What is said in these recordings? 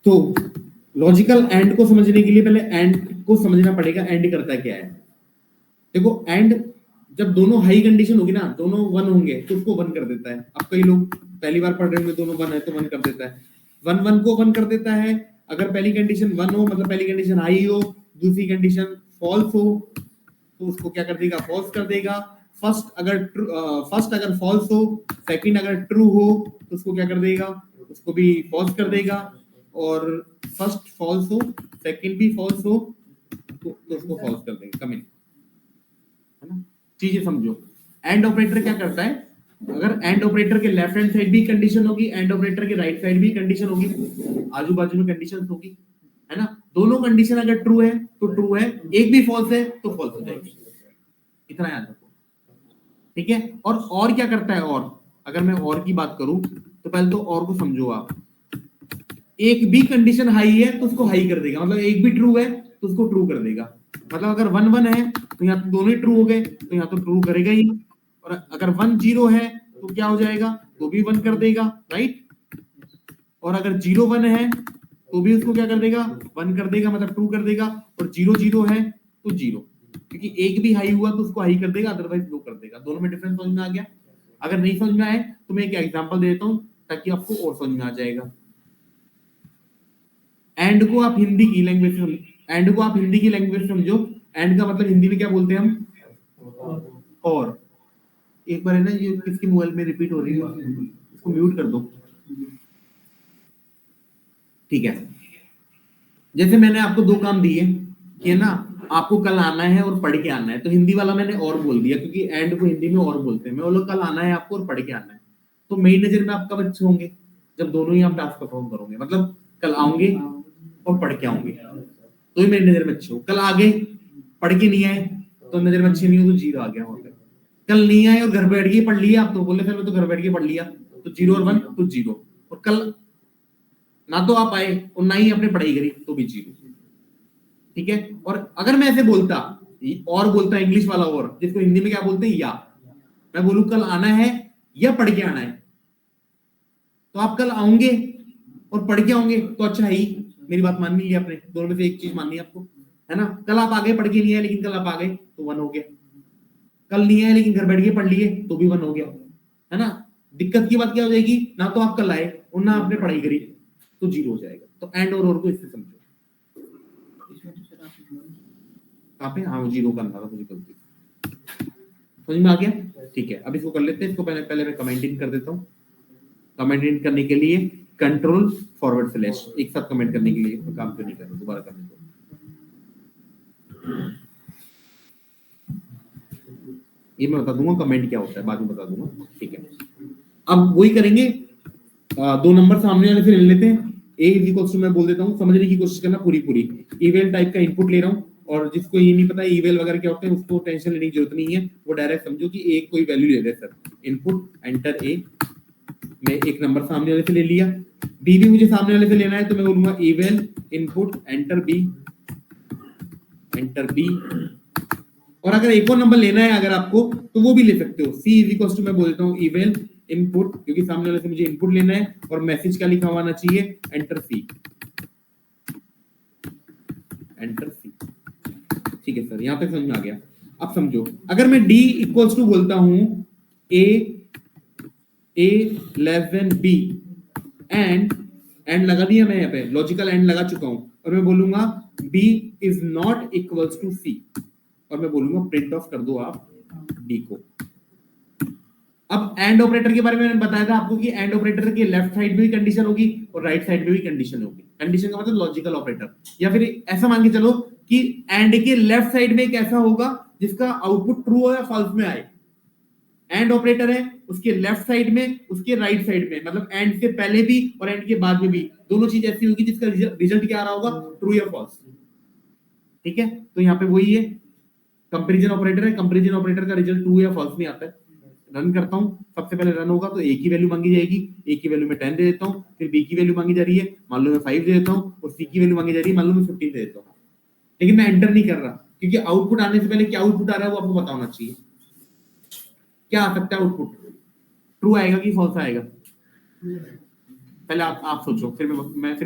तो logical and को समझने के लिए पहले एंड को समझना पड़ेगा, एंड करता क्या है। देखो एंड जब दोनों हाई कंडीशन होगी ना, दोनों वन होंगे तो उसको वन कर देता है। अब कई लोग पहली बार पढ़ रहे होंगे, दोनों वन है तो वन कर देता है, वन वन को वन कर देता है। अगर पहली कंडीशन वन हो मतलब पहली कंडीशन हाई हो, दूसरी कंडीशन फॉल्स हो तो उसको क्या कर देगा, फॉल्स कर देगा। फर्स्ट अगर फॉल्स हो, सेकंड अगर ट्रू हो तो उसको क्या कर देगा, उसको भी फॉल्स कर देगा। और फर्स्ट फॉल्स हो, सेकंड भी फॉल्स हो तो उसको फॉल्स कर देगा। कमिंग है ना, चीजें समझो। एंड ऑपरेटर क्या करता है, अगर एंड ऑपरेटर के लेफ्ट हैंड साइड भी कंडीशन होगी, एंड ऑपरेटर के राइट साइड भी कंडीशन होगी, आजू बाजू में कंडीशन होगी, है ना। दोनों कंडीशन अगर ट्रू है तो ट्रू है, एक भी फॉल्स है तो फॉल्स हो जाएगी। इतना याद रखो, ठीक है। और क्या करता है, और अगर मैं और की बात करूं तो पहले तो और को समझो आप। एक भी कंडीशन हाई है तो उसको हाई कर देगा, मतलब एक भी ट्रू है तो उसको ट्रू कर देगा। मतलब अगर वन वन है तो यहाँ तो दोनों ही ट्रू हो गए, तो यहाँ तो ट्रू करेगा ही। और अगर वन जीरो है तो क्या हो जाएगा, तो भी वन कर देगा, राइट। और अगर जीरो वन है तो भी उसको क्या कर देगा, वन कर देगा, मतलब ट्रू कर देगा। और जीरो जीरो है तो जीरो, क्योंकि एक भी हाई हुआ तो उसको हाई कर देगा, अदरवाइज लो कर देगा। दोनों में डिफरेंस समझ में आ गया। अगर नहीं समझ में आए तो मैं एक एग्जांपल दे देता हूं ताकि आपको और समझ में आ जाएगा। एंड को आप हिंदी की लैंग्वेज में, एंड को आप हिंदी की लैंग्वेज समझो। एंड का मतलब हिंदी में क्या बोलते हैं हम, और। एक बार है ना, ये किसके मोबाइल में रिपीट हो रही है, इसको म्यूट कर दो, ठीक है। जैसे मैंने आपको दो काम दिए कि है ना, आपको कल आना है और पढ़ के आना है, तो हिंदी वाला मैंने और बोल दिया क्योंकि एंड को हिंदी में और बोलते हैं। मैं बोलो कल आना है आपको और पढ़ के आना है, तो मेरी नजर में आप कब अच्छे होंगे, जब दोनों ही आप टास्क परफॉर्म करोगे। मतलब कल आओगे और पढ़ के आओगे तो ही मेरी नजर में अच्छे हो। कल आ गए पढ़ के नहीं आए तो नजर में अच्छे नहीं हो, तो जीरो आ गया वहां पे। कल नहीं आए और घर बैठ के पढ़ लिया, आप तो बोले फिर मैं तो घर बैठ के पढ़ लिया, तो जीरो और वन तो जीरो। और कल ना तो आप आए और ना ही आपने पढ़ाई करी तो भी जीरो, ठीक है। और अगर मैं ऐसे बोलता, और बोलता इंग्लिश वाला, और जिसको हिंदी में क्या बोलते हैं, या मैं बोलूं कल आना है या पढ़ के आना है, तो आप कल आओगे और पढ़ के आओगे तो अच्छा ही, मेरी बात मान ली आपने, दोनों में से एक चीज माननी है आपको, है ना। कल आप आगे पढ़ के नहीं आए लेकिन कल आप आ गए तो वन हो गया, कल नहीं आए लेकिन घर बैठ के पढ़ लिए तो भी वन हो गया, है ना। दिक्कत की बात क्या हो जाएगी, ना तो आप कल आए और ना आपने पढ़ाई करी तो जीरो हो जाएगा। तो एंड और को इससे समझो। कहाँ पे, हाँ जीरो करना था मुझे गलती, समझ में आ गया, ठीक है। अब इसको कर लेते हैं। इसको पहले पहले मैं कमेंट इन कर देता हूँ। कमेंट इन करने के लिए कंट्रोल फॉरवर्ड स्लैश, एक साथ कमेंट करने के लिए काम क्यों नहीं कर रहा, दोबारा करने को। ये मैं बता दूंगा कमेंट क्या होता है, बाद में बता दूंगा, ठीक है। अब वही करेंगे, दो नंबर सामने वाले से ले लेते हैं। ए इज इक्वल टू, मैं बोल देता हूँ, समझने की कोशिश करना पूरी पूरी। इवेल टाइप का इनपुट ले रहा हूँ, और जिसको ये नहीं पता इवेल वगैरह क्या होते हैं उसको टेंशन लेने की जरूरत नहीं है, वो डायरेक्ट समझो कि एक कोई वैल्यू ले रहे हैं सर। इनपुट एंटर ए, मैं एक नंबर सामने वाले से ले लिया। बी भी मुझे सामने वाले से लेना है, तो मैं बोलूंगा eval input enter B, enter B. और अगर एक और नंबर लेना है अगर आपको तो वो भी ले सकते हो। सी इज इक्वल टू, मैं बोलता हूँ इवेल इनपुट, क्योंकि सामने वाले से मुझे इनपुट लेना है और मैसेज क्या लिखा हुआ आना चाहिए, एंटर सी, एंटर सी, ठीक है सर, यहां तक समझ में आ गया। अब समझो, अगर मैं डी इक्वल्स टू बोलता हूं ए लेस देन बी, एंड लगा दिया मैं, यहाँ पे लॉजिकल एंड लगा चुका हूं, और मैं बोलूंगा B is not equals to C, और मैं बोलूंगा प्रिंट ऑफ कर दो आप डी को। अब एंड ऑपरेटर के बारे में मैंने बताया था आपको कि एंड ऑपरेटर के लेफ्ट साइड में भी कंडीशन होगी और राइट साइड में भी कंडीशन होगी। कंडीशन का मतलब लॉजिकल ऑपरेटर, या फिर ऐसा मान के चलो कि एंड के लेफ्ट साइड में एक ऐसा होगा जिसका आउटपुट ट्रू हो या फॉल्स में आए। एंड ऑपरेटर है, उसके लेफ्ट साइड में उसके राइट साइड में, मतलब एंड से पहले भी और एंड के बाद में भी दोनों चीज ऐसी होगी जिसका रिजल्ट क्या आ रहा होगा, ट्रू या फॉल्स, ठीक है। तो यहाँ पे वही है, कंपैरिजन ऑपरेटर है, कंपैरिजन ऑपरेटर का रिजल्ट ट्रू या फॉल्स में आता है। रन करता हूं, सबसे पहले रन होगा तो ए की वैल्यू मांगी जाएगी, ए की वैल्यू में 10 दे देता हूं, फिर बी की वैल्यू मांगी जा रही है, मान लो मैं 5 दे देता हूं, और सी की वैल्यू मांगी जा रही है, मान लो मैं 15 दे देता हूं। लेकिन मैं एंटर नहीं कर रहा क्योंकि आउटपुट आने से पहले क्या आउटपुट आ रहा है वो आपको पता होना चाहिए। क्या आ सकता है आउटपुट, ट्रू आएगा कि फॉल्स आएगा, पहले आप सोचो, फिर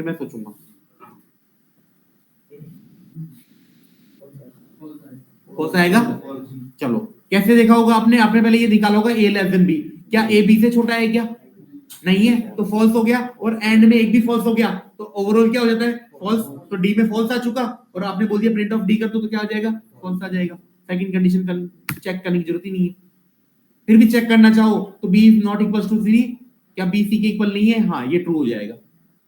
मैं सोचूंगा। फॉल्स आएगा। चलो कैसे देखा होगा आपने, आपने पहले ये निकाला होगा ए लेस देन बी, क्या ए बी से छोटा है क्या? नहीं है, तो फॉल्स हो गया, और एंड में एक भी फॉल्स हो गया, तो ओवरऑल क्या हो जाता है? फॉल्स। तो डी में फॉल्स आ चुका, और आपने बोल दिया प्रिंट ऑफ डी कर दो, तो क्या आ जाएगा? फॉल्स आ जाएगा। सेकंड कंडीशन चेक करने की जरूरत ही नहीं है। फिर भी चेक करना चाहो तो B is not equal to C, क्या बी सी के इक्वल नहीं है? हाँ, ये ट्रू हो जाएगा।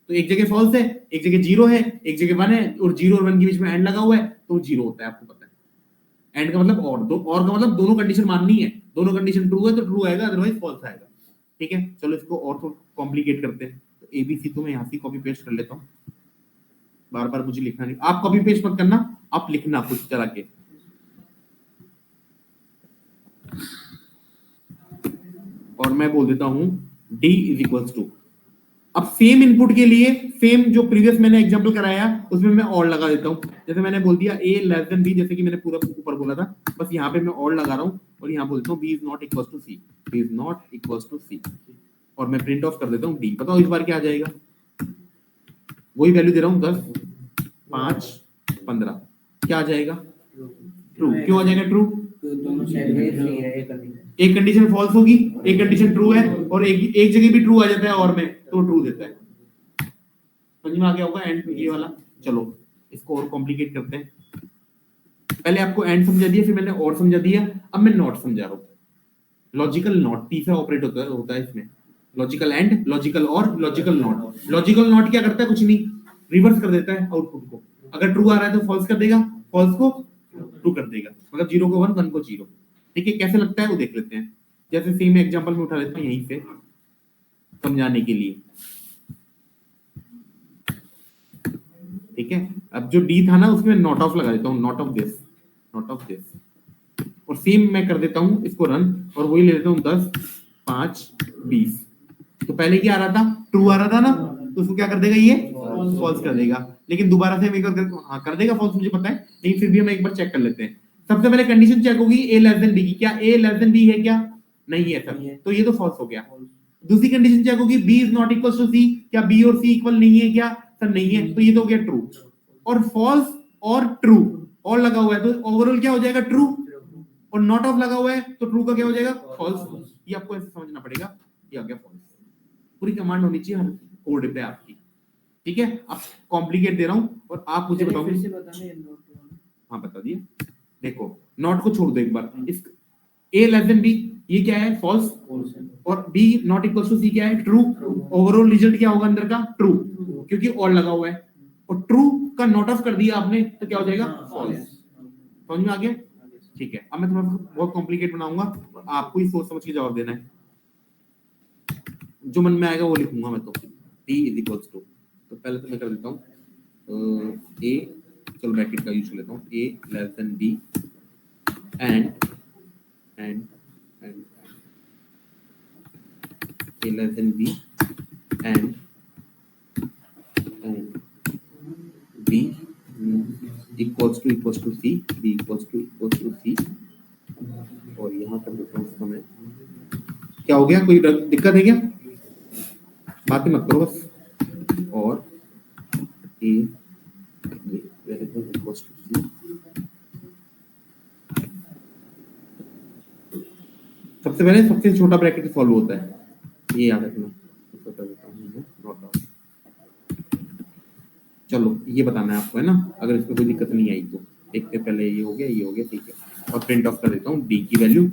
तो एक जगह फॉल्स है, एक जगह जीरो है, एक जगह वन है, और जीरो और वन के बीच में एंड लगा हुआ है, तो जीरो होता है, आपको पता है। एंड का मतलब और, दो और का मतलब दोनों कंडीशन माननी है, दोनों कंडीशन ट्रू है तो ट्रू आएगा, अदरवाइज फॉल्स आएगा। ठीक है, चलो इसको और थोड़ा कॉम्प्लिकेट करते हैं। तो एबीसी तो मैं यहाँ से कॉपी पेस्ट कर लेता हूँ, बार बार मुझे लिखना नहीं, आप कॉपी पेस्ट मत करना, आप लिखना कुछ चला के। और मैं बोल देता हूं d इज इक्वल्स टू, अब सेम इनपुट के लिए सेम जो प्रीवियस मैंने एग्जांपल कराया उसमें मैं और लगा देता हूं। जैसे मैंने बोल दिया a लेस देन b, जैसे कि मैंने पूरा ऊपर बोला था, बस यहाँ पे मैं और लगा रहा हूँ, और यहाँ बोलता हूँ b is not equals to c, b is not equals to c, और मैं प्रिंट ऑफ कर देता हूँ d। बताओ इस बार क्या आ जाएगा? वही वैल्यू दे रहा हूँ 10, 5, 15, क्या आ जाएगा? ट्रू। क्यों आ जाएगा ट्रू? एक कंडीशन फॉल्स होगी, एक कंडीशन ट्रू है, और एक जगह भी ट्रू आ जाता है और में, तो ट्रू देता है। समझ में आ गया होगा एंड ये वाला। चलो इसको और कॉम्प्लिकेट करते हैं। पहले आपको एंड समझा दिया, फिर मैंने और समझा दिया, अब मैं नॉट समझा रहा हूँ। लॉजिकल नॉट तीसरा ऑपरेट होता है इसमें। लॉजिकल एंड, लॉजिकल और, लॉजिकल नॉट। लॉजिकल नॉट क्या करता है? कुछ नहीं, रिवर्स कर देता है आउटपुट को। अगर ट्रू आ रहा है तो फॉल्स कर देगा, फॉल्स को ट्रू कर देगा, मतलब 0 को 1, 1 को 0। ठीक है, कैसे लगता है वो देख लेते हैं। जैसे सेम एग्जांपल में उठा लेता हूं यहीं से समझाने के लिए। ठीक है, अब जो डी था ना उसमें नॉट ऑफ लगा देता हूं, not of this, not of this, और सेम मैं कर देता हूं इसको रन, और वही ले लेता हूं 10, 5, 20। तो पहले क्या आ रहा था? ट्रू आ रहा था ना, तो उसको क्या कर देगा? ये फॉल्स कर देगा। लेकिन दोबारा से हम एक बार हाँ कर देगा फॉल्स, मुझे पता है, लेकिन फिर भी हम एक बार चेक कर लेते हैं। सबसे पहले कंडीशन चेक होगी ए लेस देन बी की, क्या ए लेस देन बी है? क्या नहीं है सर, तो ये तो फॉल्स हो गया। दूसरी कंडीशन चेक होगी B is not equal to C, क्या बी और सी इक्वल नहीं है? क्या सर नहीं है, तो ये तो हो गया ट्रू। और फॉल्स और ट्रू और लगा हुआ है, तो ओवरऑल क्या हो जाएगा? ट्रू। और नॉट ऑफ लगा हुआ है, तो ट्रू का क्या हो जाएगा? फॉल्स। ये आपको ऐसे समझना पड़ेगा, ये आ गया फॉल्स। पूरी कमांड होनी चाहिए हर कोड पे आपकी। ठीक है, अब कॉम्प्लिकेट दे रहा हूं और आप मुझे बताओगे। हाँ बता दिए। देखो नॉट को छोड़ दो एक बार, इस ए लेस देन बी ये क्या है? फॉल्स, और B not equal to C क्या है? ट्रू। ओवरऑल रिजल्ट क्या होगा अंदर का? ट्रू, क्योंकि और लगा हुआ है, और ट्रू का नॉट ऑफ कर दिया आपने, तो क्या हो जाएगा? फॉल्स। समझ में आ गया? ठीक है, अब मैं थोड़ा बहुत कॉम्प्लिकेट बनाऊंगा, आपको ही सोच समझ के जवाब देना है, जो मन में आएगा वो लिखूंगा मैं। तो d इज इक्वल्स टू, तो पहले तो मैं कर देता हूँ a, चलो ब्रैकेट का यूज कर लेता हूँ, a less than b and a less than b and b equals to c, b equals to c, और यहाँ कर देता हूँ उसको मैं। क्या हो गया? कोई दिक्कत है क्या? बातें मत करो बस। और a इक्वल्स टू c, सबसे पहले सबसे छोटा ब्रैकेट सॉल्व होता है, ये याद रखना। नॉट ऑफ, चलो ये बताना है आपको, है ना? अगर इसमें कोई दिक्कत नहीं आई तो एक से पहले ये हो गया, ठीक है। और प्रिंट ऑफ कर देता हूँ डी की वैल्यू,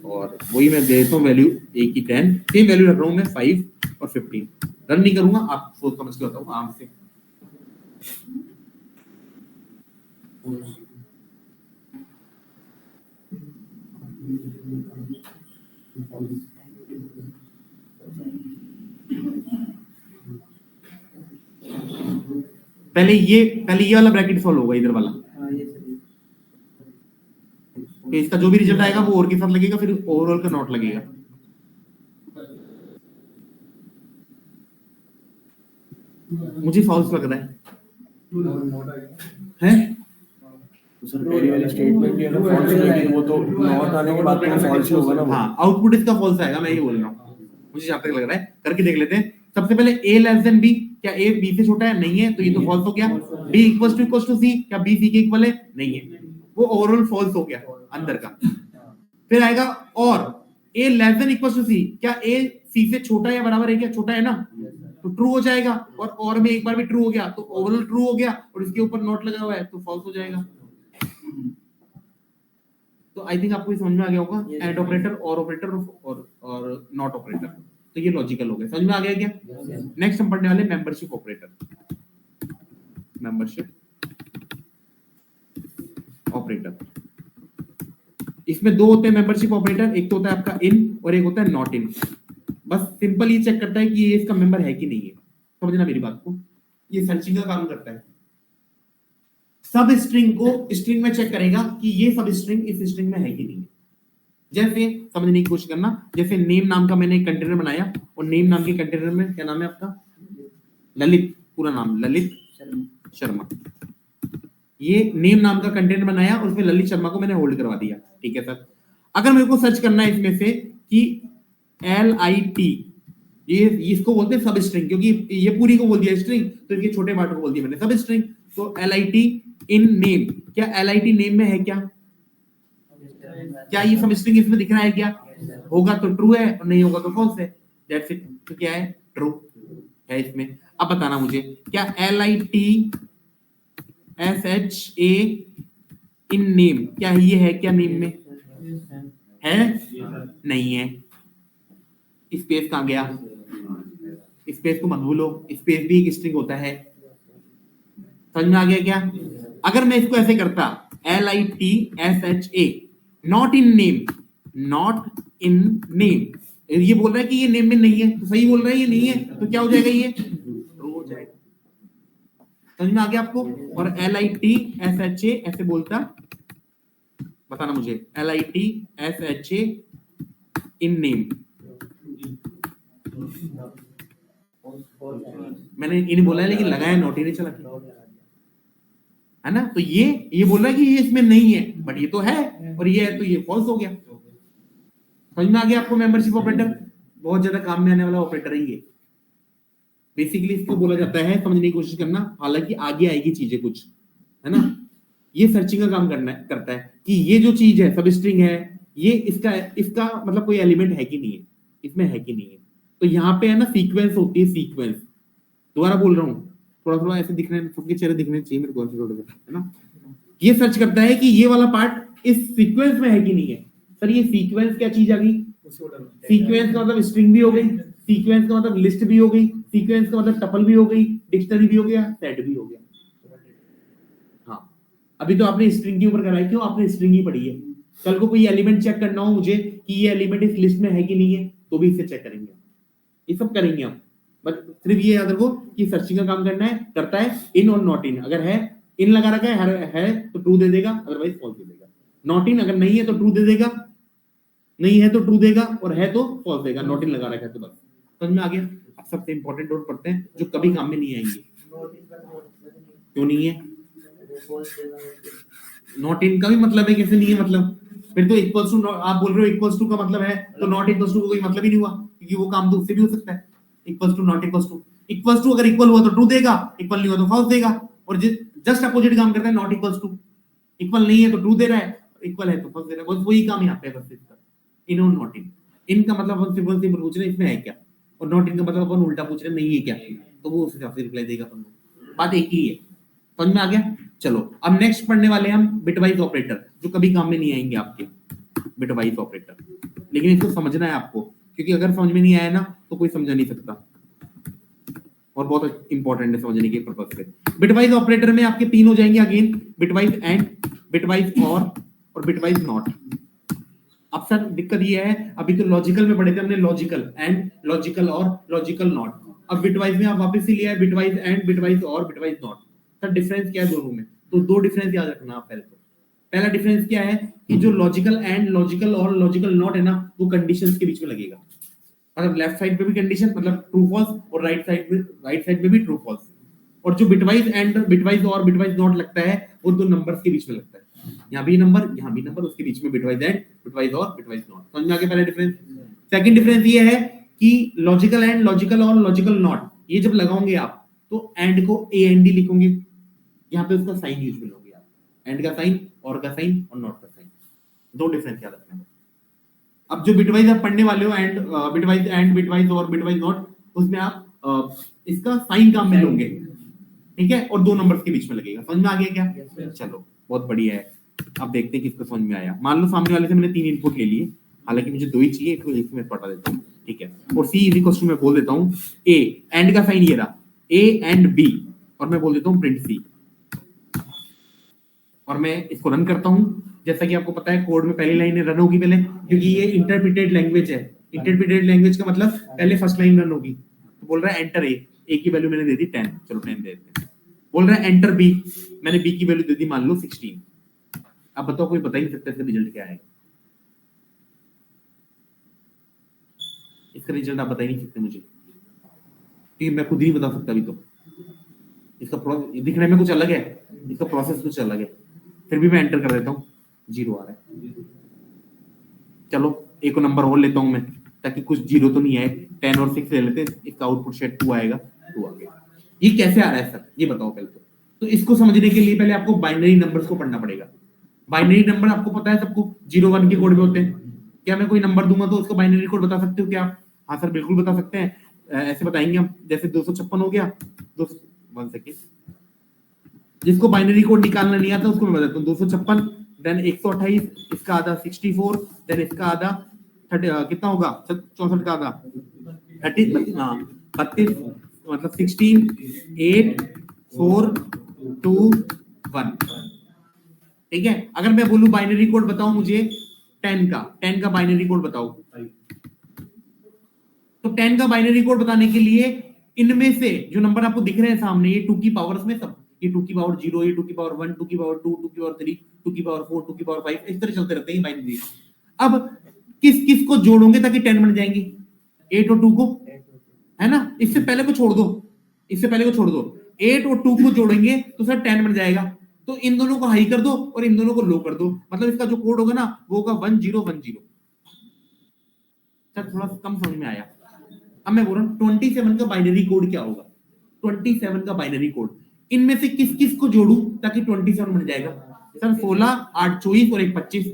और वही मैं दे देता हूँ वैल्यू ए की 10, सेम वैल्यू रख रहा हूँ मैं 5 और 15। रन नहीं करूंगा, आप सोच समझ के बताओ आराम से। पहले ये वाला ब्रैकेट सॉल्व होगा, इधर वाला। तो इसका जो भी रिजल्ट आएगा वो और के साथ लगेगा, फिर ओवरऑल का नॉट लगेगा। मुझे फॉल्स लग रहा है तो सर पहली वाली स्टेटमेंट ये ना फॉल्स लगेगी, वो तो नॉट आने के बाद तो फॉल्स होगा ना। हाँ, आउटपुट इसका फॉल्स आएगा, मैं ये बोल रहा हूँ, मुझे जहां तक लग रहा है। करके देख लेते हैं। सबसे पहले a लेस देन b, क्या a b से छोटा है? नहीं है, तो ये तो फॉल्स हो गया। b इक्वल टू c, क्या b c के इक्वल है? नहीं है, वो ओवरऑल फॉल्स हो गया अंदर का। फिर आएगा और a less than equal to c, क्या a c से छोटा या बराबर है? क्या छोटा है ना, तो ट्रू हो जाएगा। और में एक बार भी ट्रू हो गया तो ओवरऑल ट्रू हो गया, और इसके ऊपर नॉट लगा हुआ है तो फॉल्स हो जाएगा। तो आई थिंक आपको समझ में आ गया होगा, एंड ऑपरेटर, और ऑपरेटर और नॉट ऑपरेटर। तो ये लॉजिकल हो गया, समझ में आ गया क्या? नेक्स्ट हम पढ़ने वाले मेंबरशिप ऑपरेटर। मेंबरशिप ऑपरेटर, इसमें दो होते हैं मेंबरशिप ऑपरेटर, एक तो होता है आपका इन और एक होता है नॉट इन। बस सिंपल ये चेक करता है कि ये इसका मेंबर है कि नहीं है, समझना मेरी बात को। ये सर्चिंग का काम करता है, सब स्ट्रिंग को स्ट्रिंग में चेक करेगा कि ये सब स्ट्रिंग इस स्ट्रिंग में है कि नहीं है। जैसे समझने की कोशिश करना, जैसे नेम नाम का मैंने एक कंटेनर बनाया, और नेम नाम के कंटेनर में क्या नाम है आपका? ललित, पूरा नाम ललित शर्मा। ये नेम नाम का कंटेनर बनाया और उसमें ललित शर्मा को मैंने होल्ड करवा दिया, ठीक है सर। अगर मेरे को सर्च करना है इसमें से कि LIT, ये इसको बोलते हैं सब स्ट्रिंग, क्योंकि ये पूरी को बोल दिया स्ट्रिंग, तो इसके छोटे पार्ट को बोल दिया मैंने सब स्ट्रिंग। तो LIT इन नेम, क्या LIT नेम में है? क्या ये सब स्ट्रिंग इसमें दिख रहा है? क्या होगा तो ट्रू है, और नहीं होगा तो फॉल्स है। That's it. तो क्या है? ट्रू है इसमें। अब बताना मुझे, क्या LIT SHA इन नेम, क्या ये है? क्या नेम में है? नहीं है। स्पेस कहां गया? स्पेस को मत भूलो, स्पेस भी एक स्ट्रिंग होता है। समझ में आ गया क्या? अगर मैं इसको ऐसे करता, LIT SHA not in name, not in name, ये बोल रहा है कि ये नेम में नहीं है, तो सही बोल रहा है ये नहीं है, तो क्या हो जाएगा? ये ट्रू हो जाएगा। समझ में आ गया आपको? और LIT SHA ऐसे बोलता, बताना मुझे, LIT SHA इन नेम, मैंने इन बोला है लेकिन लगाया नॉट ही नहीं चला, है ना? तो ये बोल रहा है कि ये इसमें नहीं है, बट ये तो है, और ये है तो ये फॉल्स हो गया। समझ में आ गया आपको? मेंबरशिप ऑपरेटर बहुत ज्यादा काम में आने वाला ऑपरेटर है ये। बेसिकली इसको बोला जाता है, समझने की कोशिश करना, हालांकि आगे आएगी चीजें कुछ, है ना। ये सर्चिंग का काम करता है कि ये जो चीज है सब स्ट्रिंग है, ये इसका मतलब कोई एलिमेंट है कि नहीं है, इसमें है कि नहीं है। तो यहाँ पे है ना सीक्वेंस होती है, सीक्वेंस। दोबारा बोल रहा हूँ, थोड़ा थोड़ा ऐसे दिखने, सबके चेहरे दिखने चाहिए मेरे को, है ना। ये सर्च करता है कि ये वाला पार्ट इस सीक्वेंस में है कि नहीं है। सर ये सीक्वेंस क्या चीज आ गई? सीक्वेंस का मतलब स्ट्रिंग भी हो गई, सीक्वेंस का मतलब लिस्ट भी हो गई, सीक्वेंस का मतलब टपल भी हो गई, डिक्शनरी भी हो गया, सेट भी हो गया। हाँ, अभी तो आपने स्ट्रिंग के ऊपर करा है, क्यों? आपने स्ट्रिंग ही पढ़ी है। कल को कोई एलिमेंट चेक करना हो मुझे कि ये एलिमेंट इस लिस्ट में है कि नहीं है, तो भी इसे चेक करेंगे, ये सब करेंगे हम। बट सिर्फ ये याद रखो कि सर्चिंग का काम करता है इन और नॉट इन। अगर है इन लगा रखा है तो ट्रू दे देगा, अदरवाइज फॉल्स दे देगा। नॉट इन अगर नहीं है तो ट्रू दे देगा, नहीं है तो ट्रू देगा, और है तो फॉल्स देगा। नॉट इन लगा रखा है तो बस। समझ में आ गया? अब सबसे इंपॉर्टेंट नोट पढ़ते हैं जो कभी काम में नहीं आएंगे। क्यों नहीं है? नॉट इन का भी मतलब है, कैसे नहीं है मतलब? फिर तो इक्वल्स टू, आप बोल रहे हो इक्वल्स टू का मतलब है, तो नॉट इक्वल्स टू का कोई मतलब ही नहीं हुआ, क्योंकि वो काम तो उससे भी हो सकता है। Equals to, not equals to, equals to अगर इक्वल हुआ तो ट्रू देगा, इक्वल नहीं हुआ तो फॉल्स देगा। और जस्ट अपोजिट काम करता है नॉट इक्वल्स टू, इक्वल नहीं है तो ट्रू दे रहा है, इक्वल है तो फॉल्स दे रहा है। बस वही काम यहाँ पे बस इसका, इन और नॉट इन। इन का मतलब अपन सिंपल पूछ रहे हैं इसमें है क्या, और नॉट इन का मतलब अपन उल्टा पूछ रहे हैं नहीं है क्या, तो वो उस हिसाब से रिप्लाई देगा अपन को। बात एक ही है। समझ में आ गया? चलो अब नेक्स्ट पढ़ने वाले हम बिटवाइज ऑपरेटर, जो कभी काम में नहीं आएंगे आपके, बिटवाइज ऑपरेटर। लेकिन इसको समझना है आपको, क्योंकि अगर समझ में नहीं आया ना तो कोई समझा नहीं सकता, और बहुत इंपॉर्टेंट है समझने के पर्पज से। बिटवाइज ऑपरेटर में आपके तीन हो जाएंगे अगेन, बिटवाइज एंड, बिटवाइज और बिटवाइज नॉट। अब सर दिक्कत ये है, अभी तो लॉजिकल में पढ़े थे हमने, लॉजिकल एंड, लॉजिकल और, लॉजिकल नॉट। अब बिटवाइज में आप वापस ही लिया है, बिटवाइज एंड, बिटवाइज और, बिटवाइज नॉट। सर डिफरेंस क्या है दोनों में? तो दो डिफरेंस याद रखना आप पहले तो। पहला डिफरेंस क्या है कि जो लॉजिकल एंड, लॉजिकल और, लॉजिकल नॉट है ना, वो कंडीशंस के बीच में लगेगा। मतलब लेफ्ट साइड पे भी कंडीशन, मतलब ट्रू फॉल्स, और राइट साइड पे भी ट्रू फॉल्स। और जो बिटवाइज एंड, बिटवाइज और, बिटवाइज नॉट लगता है, वो दो नंबर्स के बीच में लगता है। यहाँ भी नंबर, यहाँ भी नंबर, उसके बीच में बिटवाइज एंड, बिटवाइज और, बिटवाइज नॉट। समझ में आ गया पहला डिफरेंस? सेकंड डिफरेंस ये है कि लॉजिकल एंड, लॉजिकल और लॉजिकल नॉट, ये जब लगाओगे आप तो एंड को ए एंड डी लिखोगे, यहाँ पे उसका साइन यूज मिलोगे आप, एंड का साइन, और का साइन और नॉट का साइन, दो डिफरेंस याद रखना। अब जो बिटवाइज आप पढ़ने वाले हो, एंड बिटवाइज एंड, बिटवाइज और बिटवाइज नॉट, उसमें आप इसका साइन काम में लोगे, ठीक है, और दो नंबर्स के बीच में लगेगा। समझ में आ गया क्या? चलो बहुत बढ़िया है। अब देखते हैं किसको समझ में आया। मान लो सामने वाले से मैंने 3 इनपुट ले लिए, हालांकि मुझे 2 ही चाहिए, एक में पटा देता हूँ, ठीक है, और सी इज इक्वल टू मैं बोल देता हूँ ए, एंड का साइन ये रहा, ए एंड बी, और मैं बोल देता हूँ प्रिंट सी, और मैं इसको रन करता हूँ। जैसा कि आपको पता है कोड में पहली लाइन रन होगी पहले, क्योंकि ये इंटरप्रिटेड लैंग्वेज है। इंटरप्रिटेड लैंग्वेज का मतलब पहले फर्स्ट लाइन रन होगी। तो बोल रहा है एंटर ए की वैल्यू मैंने दे दी 10, चलो 10 दे देते हैं। बोल रहा है एंटर बी, मैंने बी की वैल्यू दे दी मान लो 16। अब बताओ, कोई बता ही नहीं सकता इसका रिजल्ट क्या आएगा। इसका रिजल्ट आप बता ही नहीं सकते मुझे, क्योंकि मैं खुद ही नहीं बता सकता अभी। तो इसका दिखने में कुछ अलग है, इसका प्रोसेस कुछ अलग है, फिर भी मैं एंटर कर देता हूँ, 0 आ रहा है। चलो एक नंबर और लेता हूं मैं, ताकि कुछ 0 तो नहीं आए, 10 और 6 ले लेते हैं, इसका आउटपुट शायद 2 आएगा, 2 आ गया। ये कैसे आ रहा है सर, ये बताओ पहले तो इसको समझने के लिए पहले आपको बाइनरी नंबर्स को पढ़ना पड़ेगा। बाइनरी नंबर आपको पता है सबको 0 1 के कोड में होते हैं। क्या मैं कोई नंबर दूंगा तो उसको बाइनरी कोड बता सकते हो क्या आप? हाँ सर बिल्कुल बता सकते हैं। ऐसे बताएंगे हम, जैसे 256 हो गया, 1 सेकेंड, जिसको बाइनरी कोड निकालना नहीं आता उसको मैं बताता हूँ। 256 देन 128, इसका आधा 64, देन इसका आधा कितना होगा, 64 का आधा 30, 32, मतलब 16, 8, 4, 2, 1, ठीक है। अगर मैं बोलूं बाइनरी कोड बताओ मुझे 10 का बाइनरी कोड बताओ, तो 10 का बाइनरी कोड बताने के लिए इनमें से जो नंबर आपको दिख रहे हैं सामने, ये 2 की पावर्स में सब, ये 2 की पावर 0, ये 2 की पावर 1, 2 की पावर 2, 2 की पावर 3, 2 की पावर 4, 2 की पावर 5, इस तरह चलते रहते हैं बाइनरी। अब किस किस को जोड़ोगे ताकि 10 बन जाएंगे? 8 और 2 को, है ना। इससे पहले को छोड़ दो, 8 और 2 को जोड़ेंगे तो सर 10 बन जाएगा। तो इन दोनों को हाई कर दो और इन दोनों को लो कर दो, मतलब इसका जो कोड होगा ना वो होगा 1010। सर थोड़ा कम समझ में आया। अब मैं बोल रहा हूँ 27 का बाइनरी कोड क्या होगा। 27 का बाइनरी कोड, इनमें से किस किस को जोड़ू ताकि 27 बन जाएगा? सर 16, 8, 24 और 1, 25,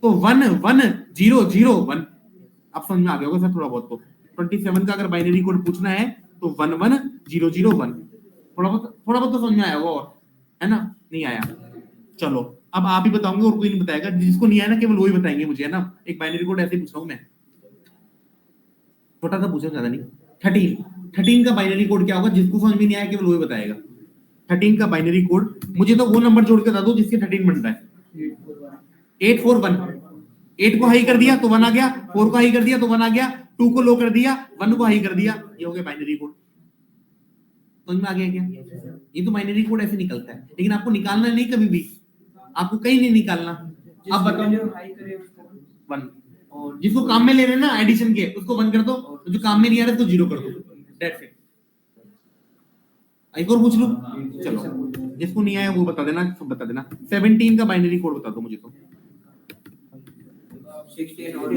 तो 1 1 0 0 1। अब समझ में आ गया होगा सर थोड़ा बहुत। तो 27 का अगर बाइनरी कोड पूछना है तो 1 1 0 0 1। थोड़ा बहुत तो समझ में आया होगा, और है ना, नहीं आया? चलो अब आप ही बताओगे और कोई नहीं बताएगा, जिसको नहीं आया ना केवल वही बताएंगे मुझे, है ना। एक बाइनरी कोड ऐसे ही पूछ रहा हूं मैं, छोटा सा पूछा, ज्यादा नहीं। 13 का बाइनरी कोड क्या होगा? जिसको समझ में नहीं आया केवल वही बताएगा। 13 का बाइनरी कोड मुझे तो वो नंबर जोड़ के बता दो जिसके 13 बन रहा है। 8 4 1, 8 को हाई कर दिया तो 1 आ गया, 4 को हाई कर दिया तो 1 आ गया, 2 को लो कर दिया, 1 को हाई कर दिया, ये हो गया बाइनरी कोड। समझ में आ गया क्या? ये तो बाइनरी कोड ऐसे निकलता है, लेकिन आपको निकालना नहीं, कभी भी आपको कहीं नहीं निकालना। अब बताओ 1, और जिसको काम में ले रहे हैं ना एडिशन के, उसको 1 कर दो, तो जो काम में नहीं आ रहा है तो 0 कर दो, दैट्स इट। एक और पूछ लो, चलो जिसको नहीं आया वो बता देना, सब बता देना। 17 का बाइनरी कोड बता दो मुझे। तो 16 और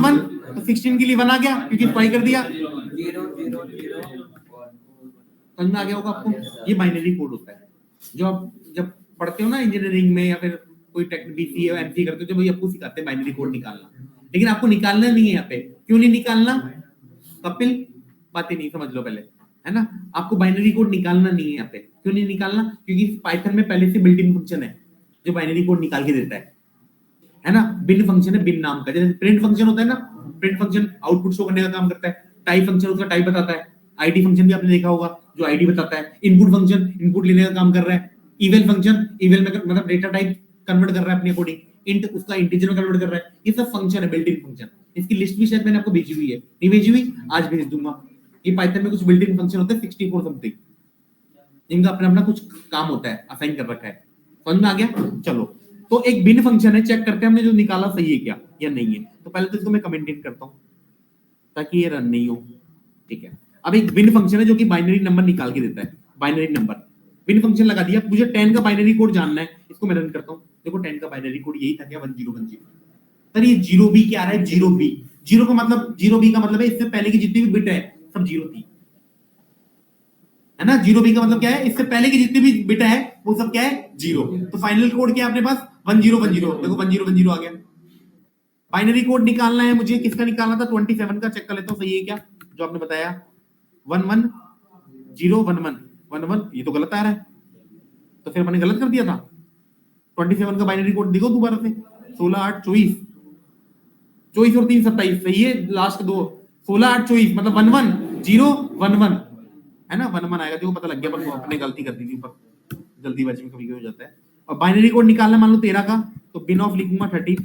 1, तो 16 के लिए 1 आ गया क्योंकि स्पाई कर दिया, 0 0 0 समझ में आ गया होगा आपको। ये बाइनरी कोड होता है जो आप जब पढ़ते हो ना इंजीनियरिंग में या फिर कोई टेक बीसी या एमसी करते हो, तो भाई आपको सिखाते हैं बाइनरी कोड निकालना, लेकिन आपको निकालना नहीं है यहाँ पे। क्यों नहीं निकालना कपिल? बातें नहीं समझ लो पहले, है ना। आपको बाइनरी कोड निकालना नहीं है यहाँ पे। क्यों नहीं निकालना? क्योंकि पाइथन में पहले से बिल्ट इन फंक्शन है जो बाइनरी कोड निकाल के देता है ना। बिन फंक्शन है, बिन नाम का। जैसे प्रिंट फंक्शन होता है ना, प्रिंट फंक्शन आउटपुट शो करने का काम करता है। टाइप फंक्शन उसका टाइप बताता है। आईडी फंक्शन भी आपने देखा होगा जो आईडी बताता है। इनपुट फंक्शन इनपुट लेने का काम कर रहा है। इवेल फंक्शन इवेल में मतलब डेटा टाइप कन्वर्ट कर रहा है अपने अकॉर्डिंग। इंट उसका इंटीजर में कन्वर्ट कर रहा है। ये सब फंक्शन है, बिल्ट इन फंक्शन। इसकी लिस्ट भी शायद मैंने आपको भेजी हुई है, नहीं भेजी हुई? आज भेज दूंगा। ये पाइथन में कुछ बिल्ट इन फंक्शन होते हैं 64 समथिंग, इनका अपना अपना कुछ काम होता है, असाइन कर रखा है। समझ में आ गया? चलो तो एक बिन फंक्शन है, चेक करते हैं हमने जो निकाला सही है क्या या नहीं है। तो पहले तो इसको मैं कमेंटेट करता हूं ताकि ये रन नहीं हो, ठीक है। अब एक बिन फंक्शन है जो कि बाइनरी नंबर निकाल के देता है। बाइनरी नंबर बिन फंक्शन लगा दिया। मुझे 10 का बाइनरी कोड जानना है, इसको मैं रन करता हूं। देखो 10 का बाइनरी कोड यही था क्या, 1010। सर ये 0b क्या आ रहा है? 0b जीरो का मतलब, जीरो बी का मतलब है इससे पहले की जितनी भी बिट है सब जीरो थी, है ना। जीरो बी का मतलब क्या है, इससे पहले की जितनी भी बिट है वो सब क्या है, जीरो। तो फाइनल कोड क्या है अपने पास, 1010, देखो 1010 आ गया। बाइनरी कोड निकालना है मुझे, किसका निकालना था, 27 का। चेक कर लेता हूँ सही है क्या जो आपने बताया, 11011111, ये तो गलत आ रहा है, तो फिर मैंने गलत कर दिया था। 27 का बाइनरी कोड देखो दोबारा से, 16 8 24, 24 और 3 27, सही है। लास्ट दो 16 8 24 मतलब 110111, है ना, 11 आएगा। देखो पता लग गया, पर वो अपने गलती कर दी थी, पर जल्दीबाजी में कभी हो जाता है। और बाइनरी कोड निकालना मान लो 13 का, तो बिन ऑफ लिखूंगा 13,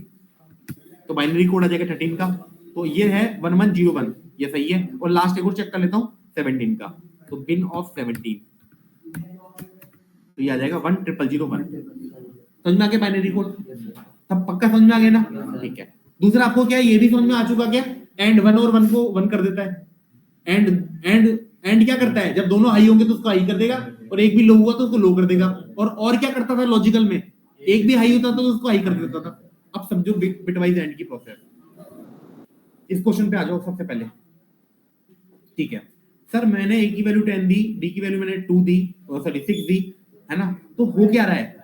तो बाइनरी कोड आ जाएगा 13 का, तो ये है 1101, ये सही है। और लास्ट एक और चेक कर लेता हूँ 17 का, तो बिन ऑफ 17, तो ये आ जाएगा 10001। समझ में आ गया बाइनरी कोड, सब पक्का समझ में आ गया ना, ठीक है। दूसरा आपको क्या है, ये भी समझ में आ चुका क्या, एंड वन और वन को वन कर देता है। एंड एंड एंड क्या करता है, जब दोनों हाई होंगे तो उसको हाई कर देगा, और एक भी लो हुआ तो उसको लो कर देगा। और क्या करता था लॉजिकल में, एक भी हाई होता था तो उसको हाई कर देता था। अब समझो बिटवाइज एंड की प्रोसेस। इस क्वेश्चन पे आ जाओ सबसे पहले, ठीक है। सर मैंने ए की वैल्यू 10 दी, डी की वैल्यू मैंने 2 दी, सॉरी 6 दी, है ना। तो हो क्या रहा है,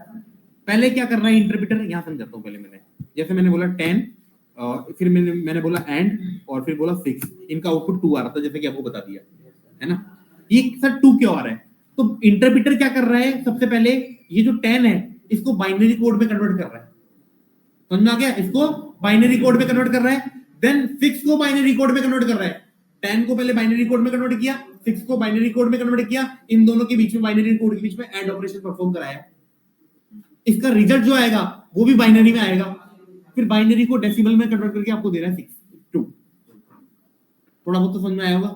पहले क्या कर रहा है इंटरप्रेटर, यहां समझाता हूं। पहले मैंने जैसे मैंने बोला 10, फिर मैंने बोला एंड, और फिर बोला 6, इनका आउटपुट 2 आ रहा था, जैसे कि आपको बता दिया, है ना। ये सर 2 क्यों आ रहा है, तो इंटरप्रेटर क्या कर रहा है, सबसे पहले ये जो 10 है इसको बाइनरी कोड में कन्वर्ट कर रहा है। समझ में आ गया, इसको बाइनरी कोड में कन्वर्ट कर रहा है। देन 6 को बाइनरी कोड में कन्वर्ट कर रहा है। 10 को पहले बाइनरी कोड में कन्वर्ट किया, 6 को बाइनरी कोड में कन्वर्ट किया, इन दोनों के बीच में, बाइनरी कोड के बीच में एंड ऑपरेशन परफॉर्म कराया। इसका रिजल्ट जो आएगा वो भी बाइनरी में आएगा, फिर बाइनरी को डेसिमल में कन्वर्ट करके आपको दे रहा है 2। थोड़ा बहुत तो समझ में आया होगा।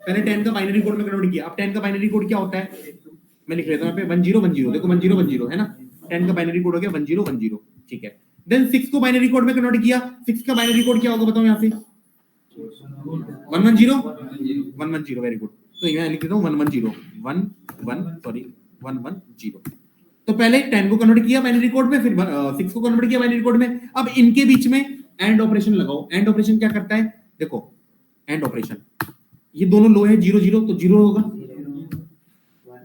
पहले 10 का बाइनरी कोड में कन्वर्ट किया, अब 10 का बाइनरी कोड क्या होता है, मैं लिख लेता हूं यहाँ पे 1010, देखो 1010 है ना, 10 का बाइनरी कोड हो गया 1010, ठीक है। देन 6 को बाइनरी कोड में कन्वर्ट किया, 6 का बाइनरी कोड क्या होगा बताओ यहाँ से, 110, वेरी गुड। तो यहाँ लिख देता हूँ 110, तो पहले 10 को कन्वर्ट किया बाइनरी कोड में, फिर 6 को कन्वर्ट किया बाइनरी कोड में। अब इनके बीच में एंड ऑपरेशन लगाओ। एंड ऑपरेशन क्या करता है, देखो एंड ऑपरेशन, ये दोनों लो है, 0 0 तो 0 होगा,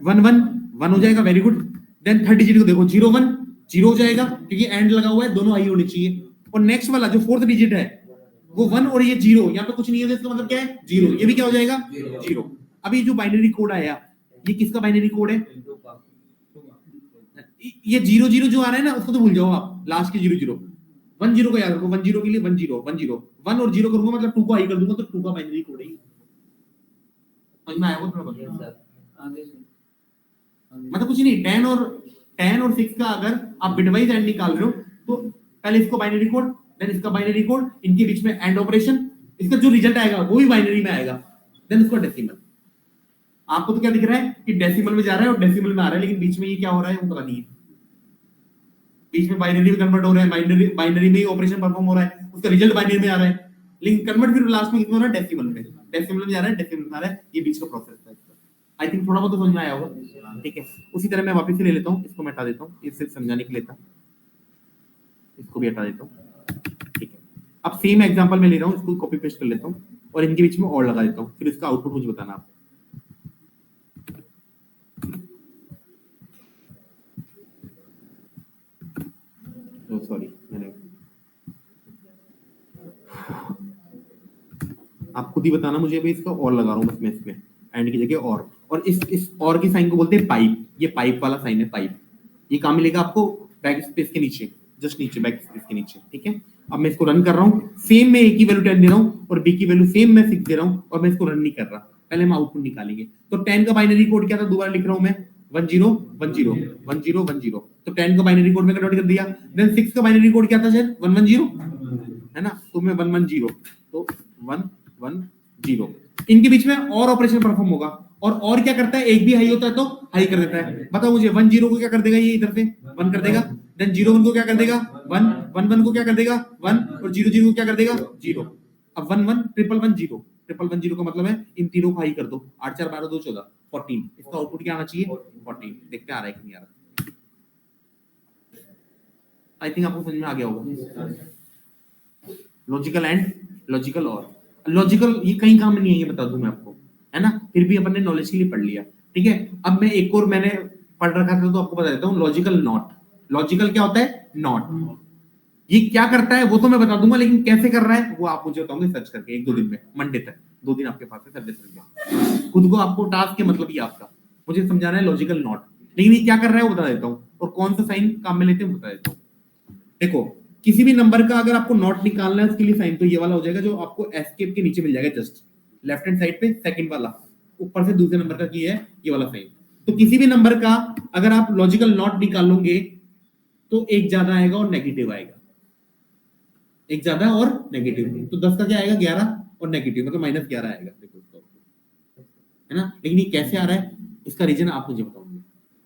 1 1 1 हो जाएगा, वेरी गुड। देन 30 को देखो 0 1 0 हो जाएगा, क्योंकि एंड लगा हुआ है, दोनों हाई होने चाहिए। और नेक्स्ट वाला जो 4th डिजिट है वो 1 और ये 0, यहाँ पे कुछ नहीं है, इसका मतलब क्या है 0, ये भी क्या हो जाएगा 0। अब ये जो बाइनरी कोड आया, ये किसका बाइनरी कोड है, ये 0 0 जो आ रहा है ना उसको तो भूल जाओ आप, लास्ट के 0 0, 1 0 को याद रखो, 1 0 के लिए 1 0 1 0 1 और 0 करूंगा मतलब 2 को हाई कर दूंगा, तो 2 का बाइनरी कोड है। समझ में आया वो थोड़ा बहुत, मतलब कुछ नहीं। 10 और 6 का अगर आप बिटवाइज एंड निकाल रहे हो, तो पहले इसको बाइनरी कोड, देन इसका बाइनरी कोड, इनके बीच में एंड ऑपरेशन, इसका जो रिजल्ट आएगा वो भी बाइनरी में आएगा, देन उसको डेसिमल। आपको तो क्या दिख रहा है कि डेसिमल में जा रहा है और डेसिमल में आ रहा है, लेकिन बीच में ये क्या हो रहा है वो पता नहीं है। बीच में बाइनरी में कन्वर्ट हो रहा है, बाइनरी में ही ऑपरेशन परफॉर्म हो रहा है, उसका रिजल्ट बाइनरी में आ रहा है, लेकिन कन्वर्ट फिर लास्ट में कितना हो रहा है, डेसिमल में। डेसिमल में जा रहा है, डेसिमल में आ रहा है, ये बीच का प्रोसेस है। आई थिंक थोड़ा बहुत तो समझ में आया होगा, ठीक है। उसी तरह मैं वापस से ले लेता हूँ, इसको मैं हटा देता हूँ, ये सिर्फ समझाने के लिए था, इसको भी हटा देता हूँ, ठीक है। अब सेम एग्जांपल में ले रहा हूँ, इसको कॉपी पेस्ट कर लेता हूँ और इनके बीच में और लगा देता हूँ, फिर इसका आउटपुट मुझे बताना आप। सॉरी, मैंने आप खुद ही बताना मुझे, अभी इसका और लगा रहा हूँ बस मैं इसमें, एंड की जगह और इस और की साइन को बोलते हैं पाइप, ये पाइप वाला साइन है, पाइप। ये काम मिलेगा आपको बैक स्पेस के नीचे, जस्ट नीचे, बैक स्पेस के नीचे, ठीक है। अब मैं इसको रन कर रहा हूँ, सेम मैं ए की वैल्यू 10 दे रहा हूँ और बी की वैल्यू सेम मैं 6 दे रहा हूँ, और मैं इसको रन नहीं कर रहा। पहले हम आउटपुट निकालेंगे। तो 10 का बाइनरी कोड क्या था, दोबारा लिख रहा हूँ मैं, 10 10 10 10 10। तो 10 का बाइनरी कोड में कन्वर्ट कर दिया। देन 6 का बाइनरी कोड क्या था सर, 110, है ना, तो मैं 110, तो 110, इनके बीच में और ऑपरेशन परफॉर्म होगा। और क्या करता है, एक भी हाई होता है तो हाई कर देता है। बताओ मुझे, 1 0 को क्या कर देगा, ये इधर से 1 कर देगा। देन 0 1 को क्या कर देगा, 1 1 1 को क्या कर देगा 1, और 0 0 को क्या कर देगा 0। अब 1 1 ट्रिपल 1 0, ट्रिपल 1 0 का मतलब है इन तीनों को हाई कर दो, 8 4 12 2 14 14। इसका आउटपुट क्या आना चाहिए 14, देखते हैं आ रहा है कि नहीं आ रहा। आई थिंक आपको समझ में आ गया होगा लॉजिकल एंड लॉजिकल और लॉजिकल ये कहीं काम में नहीं है, ये बता दूं मैं आपको, है ना, फिर भी अपन ने नॉलेज के लिए पढ़ लिया, ठीक है। अब मैं एक और मैंने पढ़ रखा था तो आपको बता देता हूँ, लॉजिकल नॉट। लॉजिकल क्या होता है? नॉट। ये क्या करता है वो तो मैं बता दूंगा, लेकिन कैसे कर रहा है वो आप मुझे बताओगे सर्च करके, 1-2 दिन में, मंडे तक 2 दिन आपके पास है सर्च करके, खुद को आपको टास्क के मतलब ही आपका मुझे समझाना है लॉजिकल नॉट। लेकिन ये क्या कर रहा है वो बता देता हूँ, और कौन सा साइन काम में लेते हैं बता देता हूँ। देखो, किसी भी नंबर का अगर आपको नॉट निकालना है उसके लिए साइन तो ये वाला हो जाएगा, जो आपको एस्केप के नीचे मिल जाएगा, जस्ट लेफ्ट हैंड साइड पे सेकंड वाला, ऊपर से दूसरे नंबर का की है ये वाला साइन। तो किसी भी नंबर का अगर आप लॉजिकल नॉट निकालोगे तो एक ज्यादा आएगा और नेगेटिव आएगा, एक ज्यादा और नेगेटिव, तो 10 का क्या आएगा? 11 और नेगेटिव मतलब -11 आएगा, देखो उसको, है ना। लेकिन ये कैसे आ रहा है इसका रीजन आप मुझे बताओगे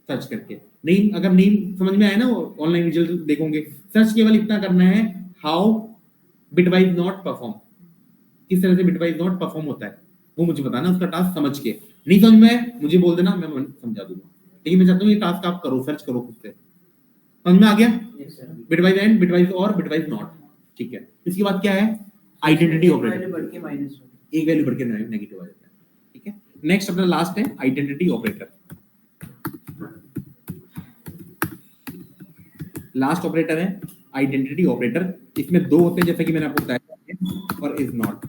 सर्च करके। नहीं, अगर नहीं समझ में आया ना, ऑनलाइन रिजल्ट देखोगे, सर्च केवल इतना करना है, हाउ बिटवाइज नॉट परफॉर्म, किस तरह से बिटवाइज नॉट परफॉर्म होता है वो मुझे बताना, उसका टास्क समझ के। नहीं समझ में मुझे बोल देना, मैं समझा दूंगा, लेकिन मैं चाहता हूँ ये टास्क आप करो, सर्च करो खुद से। समझ में आ गया? बिटवाइज एंड, बिटवाइज और, बिटवाइज नॉट, ठीक है। इसके बाद क्या है? आइडेंटिटी ऑपरेटर, एक वैल्यू बढ़ के नेगेटिव आ जाता है, ठीक है। नेक्स्ट अपना लास्ट है आइडेंटिटी ऑपरेटर। लास्ट ऑपरेटर है आइडेंटिटी ऑपरेटर। इसमें दो होते हैं जैसे कि मैंने आपको बताया, और इज नॉट,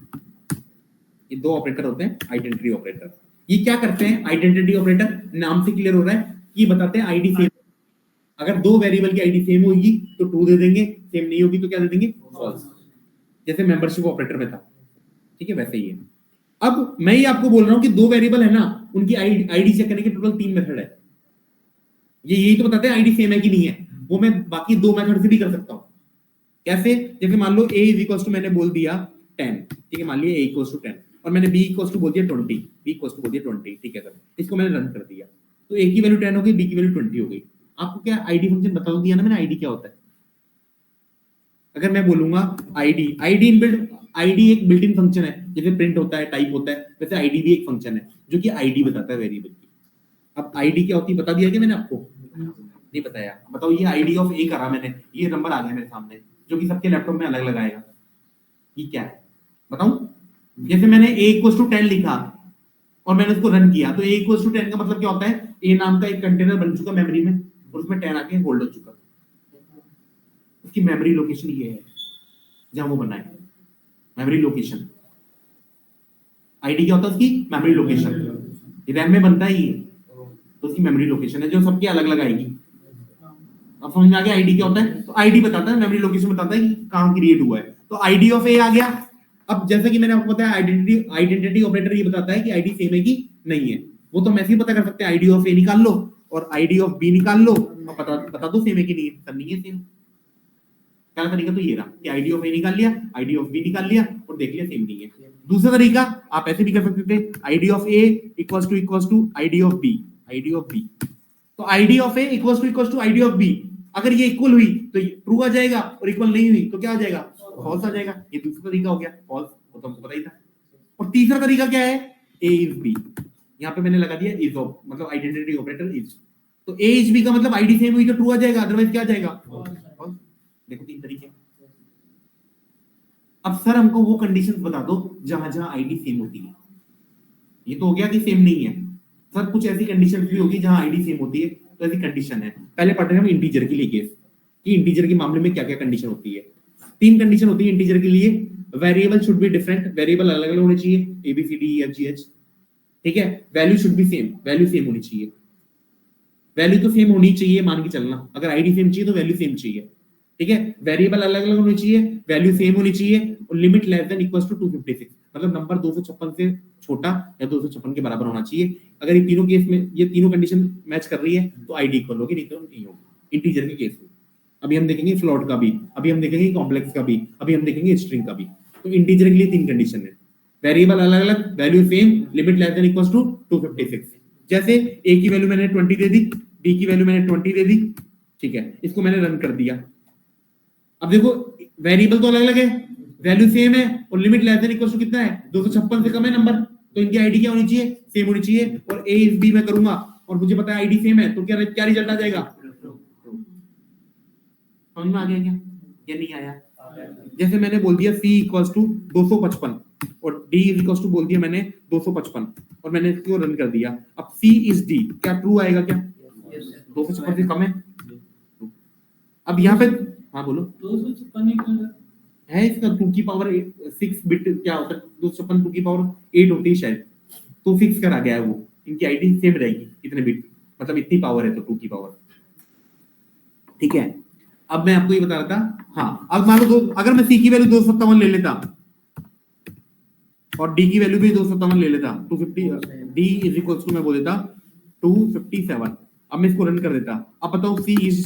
ये दो ऑपरेटर होते हैं आइडेंटिटी ऑपरेटर। ये क्या करते हैं? आइडेंटिटी ऑपरेटर नाम से क्लियर हो रहा है कि बताते हैं आईडी सेम, अगर दो वेरिएबल की आईडी सेम होगी तो ट्रू दे देंगे, सेम नहीं होगी तो क्या दे देंगे? फॉल्स, जैसे मेंबरशिप ऑपरेटर में था, ठीक है, वैसे ही है। अब मैं ही आपको बोल रहा हूं कि दो वेरिएबल है ना, उनकी आईडी चेक करने के टोटल 3 मेथड है। ये यही तो बताते हैं आईडी सेम है कि नहीं है, वो मैं बाकी 2 मेथड से भी कर सकता हूं। कैसे? जैसे मान लो a इज इक्वल टू मैंने बोल दिया 10, ठीक है, मान लिया a इक्वल टू 10, और मैंने b इक्वल टू बोल दिया 20, b इक्वल टू बोल दिया 20, ठीक है सर, इसको मैंने रन कर दिया, तो a की वैल्यू 10 हो गई, b की वैल्यू 20 हो गई। आपको क्या आईडी फंक्शन बता दिया ना मैंने, आईडी क्या होता है। अगर मैं बोलूंगा आईडी, आईडी एक बिल्ट इन फंक्शन है, जैसे प्रिंट होता है, टाइप होता है, वैसे आईडी भी एक फंक्शन है जो कि आईडी बताता है वेरिएबल की। अब आईडी क्या होती है बता दिया क्या मैंने आपको? नहीं बताया। बताओ, ये आईडी ऑफ ए करा मैंने, ये नंबर आ गया मेरे सामने जो कि सबके लैपटॉप में अलग अलग आएगा, ये क्या है बताऊं? जैसे मैंने a इक्वल टू 10 लिखा और मैंने उसको रन किया, तो a इक्वल टू 10 का मतलब क्या होता है? a नाम का एक कंटेनर बन चुका मेमोरी में और उसमें 10 आके होल्ड हो चुका, उसकी मेमोरी लोकेशन ये है जहां वो बना है, मेमोरी लोकेशन। आईडी क्या होता है उसकी? Memory location. रैम में बनता है ये, तो उसकी मेमोरी लोकेशन है जो सबकी अलग अलग आएगी। अब समझ में आ गया आईडी क्या होता है? तो आईडी बताता है, मेमोरी लोकेशन बताता है कि कहां क्रिएट हुआ है, तो आईडी ऑफ ए आ गया। अब जैसे कि मैंने आपको बताया आइडेंटिटी ऑपरेटर ये बताता है कि आईडी सेम है कि नहीं है, वो तो मैं ही पता कर सकते हैं, आईडी ऑफ ए निकाल लो और आईडी ऑफ बी निकाल लो और बता दो सेम है कि नहीं है, सब नहीं है सेम। पहला तरीका तो ये रहा कि आईडी ऑफ ए निकाल लिया, आईडी ऑफ बी निकाल लिया और देख लिया सेम नहीं है। दूसरा तरीका आप ऐसे भी कर सकते थे, ID of A equals to ID of B, ID of B, तो ID of A equals to ID of B, अगर ये इक्वल हुई तो ट्रू आ जाएगा और इक्वल नहीं हुई तो क्या आ जाएगा? फॉल्स आ जाएगा। ये दूसरा तरीका हो गया, फॉल्स, वो तो हमको पता ही था। और तीसरा तरीका क्या है? ए इज बी, यहाँ पे मैंने लगा दिया इज ऑफ, मतलब आइडेंटिटी ऑपरेटर इज, तो ए इज बी का मतलब आईडी सेम हुई तो ट्रू आ जाएगा, अदरवाइज क्या आ जाएगा? फॉल्स। देखो 3 तरीके। अब सर हमको वो कंडीशंस बता दो जहां जहां आईडी सेम होती है। ये तो हो गया कि सेम नहीं है सर, कुछ ऐसी कंडीशन भी होगी जहां आईडी सेम होती है, तो ऐसी कंडीशन है। पहले पढ़ रहे हैं हम इंटीजर के लिए केस, कि इंटीजर के मामले में क्या क्या कंडीशन होती है। 3 कंडीशन होती है इंटीजर के लिए। Variable should be different, variable अलग अलग होने चाहिए, A B C D E F G H, ठीक है। Value should be same, value same होनी चाहिए, वैल्यू तो सेम होनी चाहिए मान के चलना, अगर आईडी सेम चाहिए तो वैल्यू सेम चाहिए, ठीक है। वेरिएबल अलग अलग होनी चाहिए, वैल्यू सेम होनी चाहिए, और limit less than equals to 256, मतलब नंबर 256 से छोटा या 256 के बराबर होना चाहिए। अगर ये तीनों केस में ये तीनों कंडीशन मैच कर रही है तो आईडी इक्वल होगी, नहीं तो नहीं होगी इंटीजर के केस में। अभी हम देखेंगे फ्लोट का भी, अभी हम देखेंगे कॉम्प्लेक्स का भी, अभी हम देखेंगे स्ट्रिंग का भी। तो इंटीजर के लिए 3 कंडीशन है, वेरिएबल अलग अलग, value same, limit less than equals to 256। जैसे a की वैल्यू मैंने 20 दे दी, b की वैल्यू मैंने 20 दे दी, ठीक है, इसको मैंने रन कर दिया। अब देखो वेरिएबल तो अलग अलग है, वैल्यू सेम है, और limit less than equals to कितना है? 256 से कम है नंबर, तो इनकी आईडी क्या होनी चाहिए? सेम होनी चाहिए। और a इज b मैं करूंगा और मुझे पता है आईडी सेम है, तो क्या क्या रिजल्ट आ जाएगा? समझ में आ गया क्या? या नहीं आया? जैसे मैंने बोल दिया C इक्वल्स टू 255 और D इज इक्वल्स टू बोल दिया मैंने 255 और मैंने इसको रन कर दिया। अब C इज D, क्या ट्रू आएगा क्या? 256 से कम है। अब यहाँ पे हाँ बोलो, 256 है इसका 2 की पावर 6 बिट क्या होता है? 256 2 की पावर 8 होती है शायद, तो फिक्स करा गया है वो, इनकी आईडी सेम रहेगी इतने बिट, मतलब इतनी पावर है तो 2 की पावर, ठीक है। अब मैं आपको ये बता रहा था, हाँ अब मान लो अगर मैं C की वैल्यू 257 ले लेता और D की वैल्यू भी 257 ले लेता, 250 D इज इक्वल्स टू मैं बोल देता 257। अब मैं इसको रन कर देता, अब बताओ C इज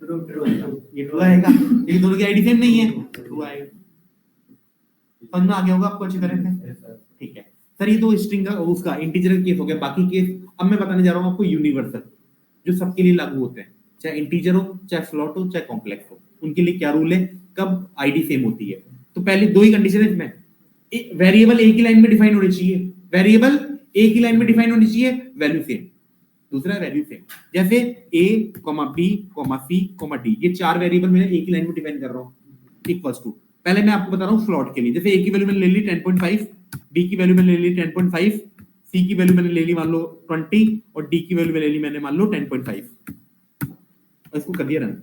ये ट्रू आएगा, ये दोनों की आईडी सेम नहीं है, ट्रू आएगा। समझ में आ गया होगा आपको अच्छी तरह से, ठीक है सर। ये तो स्ट्रिंग का उसका इंटीजर केस हो गया, बाकी केस अब मैं बताने जा रहा हूँ आपको यूनिवर्सल, जो सबके लिए लागू होते हैं, चाहे इंटीजर हो, चाहे फ्लोट हो, चाहे कॉम्प्लेक्स हो, उनके लिए क्या रूल है, कब आईडी सेम होती है। तो पहले दो ही कंडीशन है इसमें, वेरिएबल एक ही लाइन में डिफाइन होनी चाहिए, वेरिएबल एक ही लाइन में डिफाइन होनी चाहिए, वैल्यू सेम, दूसरा वैल्यू सेम। जैसे a, b, c, d, ये चार वेरिएबल मैंने एक ही लाइन में डिफाइन कर रहा हूँ, इक्वल्स टू। पहले मैं आपको बता रहा हूँ फ्लोट के लिए, जैसे a की वैल्यू मैंने ले ली 10.5, b की वैल्यू मैंने ले ली 10.5, c की वैल्यू मैंने ले ली मान लो 20 और d की वैल्यू मैंने ले ली मैंने मान लो 10.5, और इसको कर दिया रन,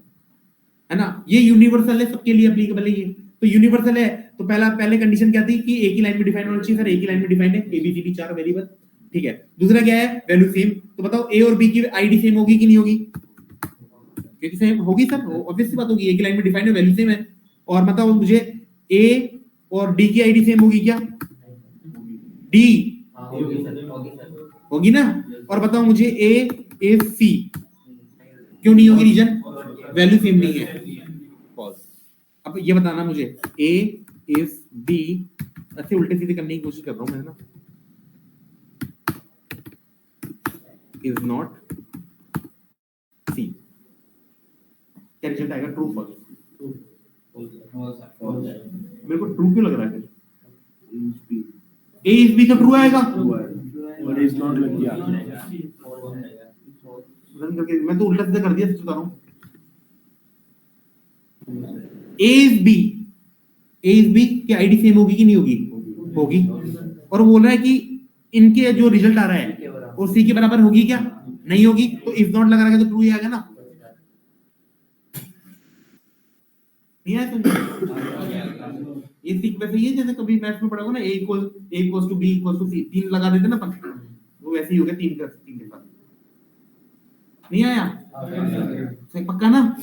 है ना। ये यूनिवर्सल है, सबके लिए एप्लीकेबल है ये, तो यूनिवर्सल है। तो पहले कंडीशन क्या थी कि एक ही लाइन में डिफाइन होना चाहिए, सर एक ही लाइन में डिफाइन है ABCD चार वेरिएबल, ठीक है। दूसरा क्या है, वैल्यू सेम। तो बताओ A और B की आईडी सेम होगी कि नहीं होगी? क्योंकि सेम होगी सर, ऑब्वियस सी बात होगी, एक ही लाइन में डिफाइन है, वैल्यू सेम है। और बताओ मुझे A और D की आईडी सेम होगी क्या? D होगी ना। और बताओ मुझे A is C, क्यों नहीं होगी? रीजन वैल्यू सेम नहीं है, फॉल्स। अब ये बताना मुझे A is B, ऐसे उल्टे सीधे करने की कोशिश कर रहा हूं मैं ना, is not C, क्या रिजल्ट आएगा? True false? मेरे को ट्रू क्यों लग रहा है? A is B तो ट्रू आएगा, But it's not like run करके मैं तो उल्टा सीधा कर दिया, सच बता रहा हूं। A is B की आईडी सेम होगी कि नहीं होगी? होगी। और वो बोल रहा है कि इनके जो रिजल्ट आ रहा है वो C के बराबर होगी क्या? नहीं होगी, तो इफ नॉट लगा रहा है तो ट्रू ही आ गया ना। नहीं आया समझ? ये सीख वैसे ही है जैसे कभी मैथ्स में पढ़ा होगा ना, A equals to B equals to C, तीन लगा देते ना अपन, वो वैसे ही हो गया तीन के साथ। नहीं आया? सही पक्का ना?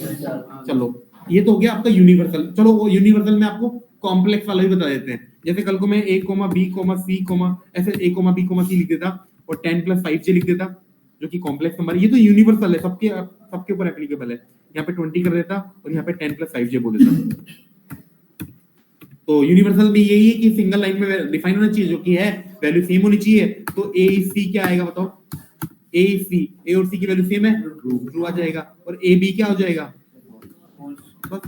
चलो ये तो हो गया आपका यूनिवर्सल। चलो वो यूनिवर्सल में आपको कॉम्प्लेक्स वाला भी बता देते हैं। जैसे कल को मैं A, B, C, ऐसे A, B, C लिख देता और 10 + 5j लिख देता, जो कि कॉम्प्लेक्स नंबर, ये तो यूनिवर्सल है, सबके ऊपर एप्लीकेबल है। यहाँ पे 20 कर देता और यहाँ पे 10 + 5j बोल देता। तो यूनिवर्सल में यही है कि सिंगल लाइन में डिफाइन होना चाहिए, जो कि है वैल्यू सेम होनी चाहिए। तो A is C क्या आएगा बताओ? A is C, A और C की वैल्यू सेम है, ट्रू आ जाएगा। और A B क्या हो जाएगा? बस।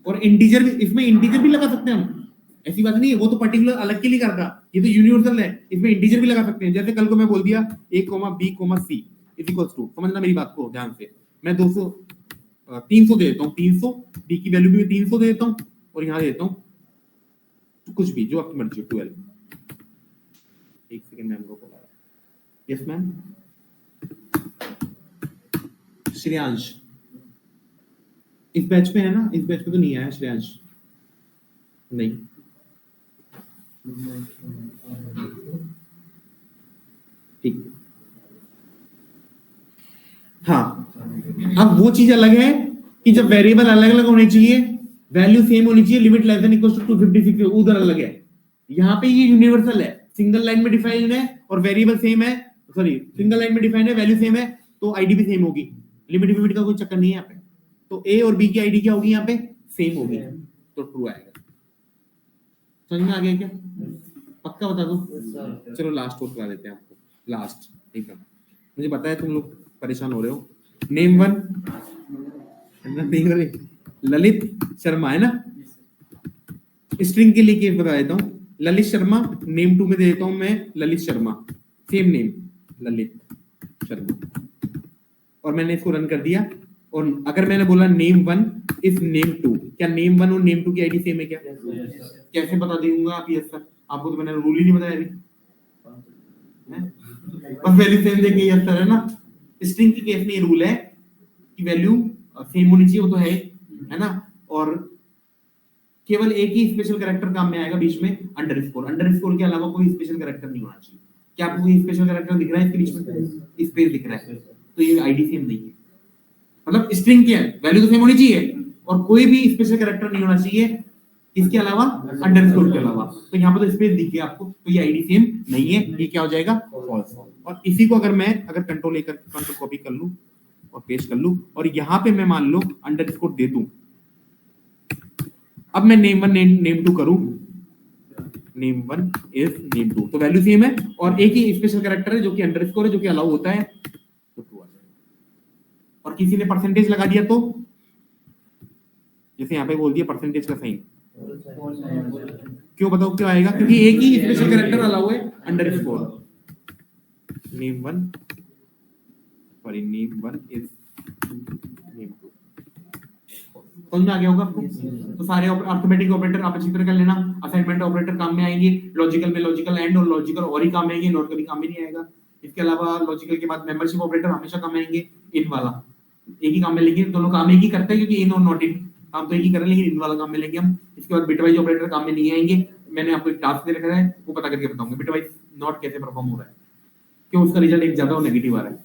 और इंटीजर भी, इसमें इंटीजर भी लगा सकते हैं हम, ऐसी बात नहीं है, वो तो पर्टिकुलर अलग के लिए करता, ये तो यूनिवर्सल है, इसमें इंटीजर भी लगा सकते हैं। जैसे कल को मैं बोल दिया A, B, C is equals to, समझना मेरी बात को ध्यान से, मैं 300 दे देता हूँ, 300 D की वैल्यू भी 300 दे देता हूँ और यहाँ दे देता हूँ कुछ भी जो आपकी मर्जी, 12। एक सेकंड मैम को बोला, यस मैम। श्रेयांश इस बैच में है ना? इस बैच में तो नहीं आया श्रेयांश, नहीं। ठीक, हाँ। अब वो चीज अलग है कि जब वेरिएबल अलग अलग होने चाहिए, वैल्यू सेम होनी चाहिए, limit less than equal to 256, उधर अलग है। यहाँ पे ये यूनिवर्सल है, सिंगल लाइन में डिफाइन है और वेरिएबल सेम है, सॉरी सिंगल लाइन में डिफाइन है, वैल्यू सेम है, तो आईडी भी सेम होगी, लिमिट का कोई चक्कर नहीं है यहाँ पे। तो A और B की आईडी क्या होगी यहाँ पे? सेम होगी, तो ट्रू आएगा। समझ में आ गया क्या? पक्का बता दो? चलो लास्ट और करा देते हैं आपको, लास्ट एकदम। मुझे पता है तुम लोग परेशान हो रहे हो। नेम 1 ललित शर्मा है ना, स्ट्रिंग के लिए केस बता देता हूँ, ललित शर्मा। नेम 2 में दे देता हूँ मैं ललित शर्मा, सेम नेम ललित शर्मा, और मैंने इसको रन कर दिया। और अगर मैंने बोला नेम 1 इज नेम 2, क्या नेम 1 और नेम 2 की आईडी सेम है क्या? कैसे बता दूंगा आप? यस सर, आपको तो मैंने रूल ही नहीं बताया अभी, बस वैल्यू सेम देंगे, यस सर, है ना। स्ट्रिंग के केस में ये रूल है कि वैल्यू सेम होनी चाहिए, वो तो है ना। और केवल एक ही स्पेशल कैरेक्टर काम में आएगा बीच में, अंडरस्कोर। अंडरस्कोर के अलावा कोई स्पेशल कैरेक्टर नहीं होना चाहिए। क्या आपको कोई स्पेशल कैरेक्टर दिख रहा है इसके बीच में? स्पेस दिख रहा है, तो ये आईडी सेम नहीं है। मतलब स्ट्रिंग की वैल्यू तो सेम होनी चाहिए और कोई भी स्पेशल कैरेक्टर नहीं होना चाहिए, इसके अलावा, अंडरस्कोर के अलावा। तो यहाँ पर तो स्पेस दिख गया आपको, तो ये आईडी सेम नहीं है, ये क्या हो जाएगा? फॉल्स। और इसी को अगर मैं कंट्रोल लेकर कंट्रोल कॉपी कर लूं और पेस्ट कर लूं और यहाँ पे मैं मान लो अंडरस्कोर दे दूं, अब मैं नेम 1 नेम 2 करूं, नेम 1 इज नेम 2, तो वैल्यू सेम है और एक ही स्पेशल कैरेक्टर है जो कि अंडरस्कोर है, जो कि अलाउ होता है, तो ट्रू आ जाएगा। और किसी ने परसेंटेज लगा दिया तो, जैसे यहाँ पे बोल दिया परसेंटेज का साइन, क्यों बताओ क्यों आएगा? क्योंकि एक ही स्पेशल कैरेक्टर अलाउ है, underscore. Name 1 sorry name 1 is name 2, समझ में आ गया होगा आपको? तो सारे अर्थमेटिक ऑपरेटर आप अच्छी तरह कर लेना। असाइनमेंट ऑपरेटर काम में आएंगे, लॉजिकल में लॉजिकल एंड और लॉजिकल और ही काम में आएंगे, नॉट कभी काम में नहीं आएगा। इसके अलावा लॉजिकल के बाद मेंबरशिप ऑपरेटर हमेशा काम में आएंगे, इन वाला एक ही काम में लेंगे, दोनों काम एक ही करते हैं क्योंकि इन और नॉट इन काम तो एक ही करें, लेकिन इन वाला काम में लेंगे हम। इसके बाद बिटवाइज ऑपरेटर काम में नहीं आएंगे, मैंने आपको एक टास्क दे रखा है, वो पता करके बताऊंगा बिटवाइज नॉट कैसे परफॉर्म हो रहा है, क्यों उसका रिजल्ट एक ज्यादा और नेगेटिव आ रहा है,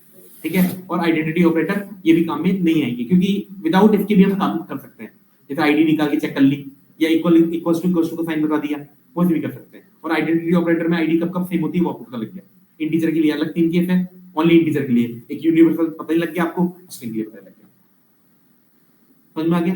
ठीक है। और आइडेंटिटी ऑपरेटर ये भी काम में नहीं आएंगे क्योंकि विदाउट इसके भी हम काम कर सकते हैं, जैसे आईडी निकाल के चेक कर ली या इक्वल टू का साइन बता दिया, वो भी कर सकते हैं। और आइडेंटिटी ऑपरेटर में आईडी कब सेम होती है वो आपको पता लग गया। इंटीजर के लिए अलग 3 केस है, ओनली इंटीजर के लिए एक यूनिवर्सल पता ही लग गया आपको, स्ट्रिंग के लिए पता लग गया। समझ में आ गया?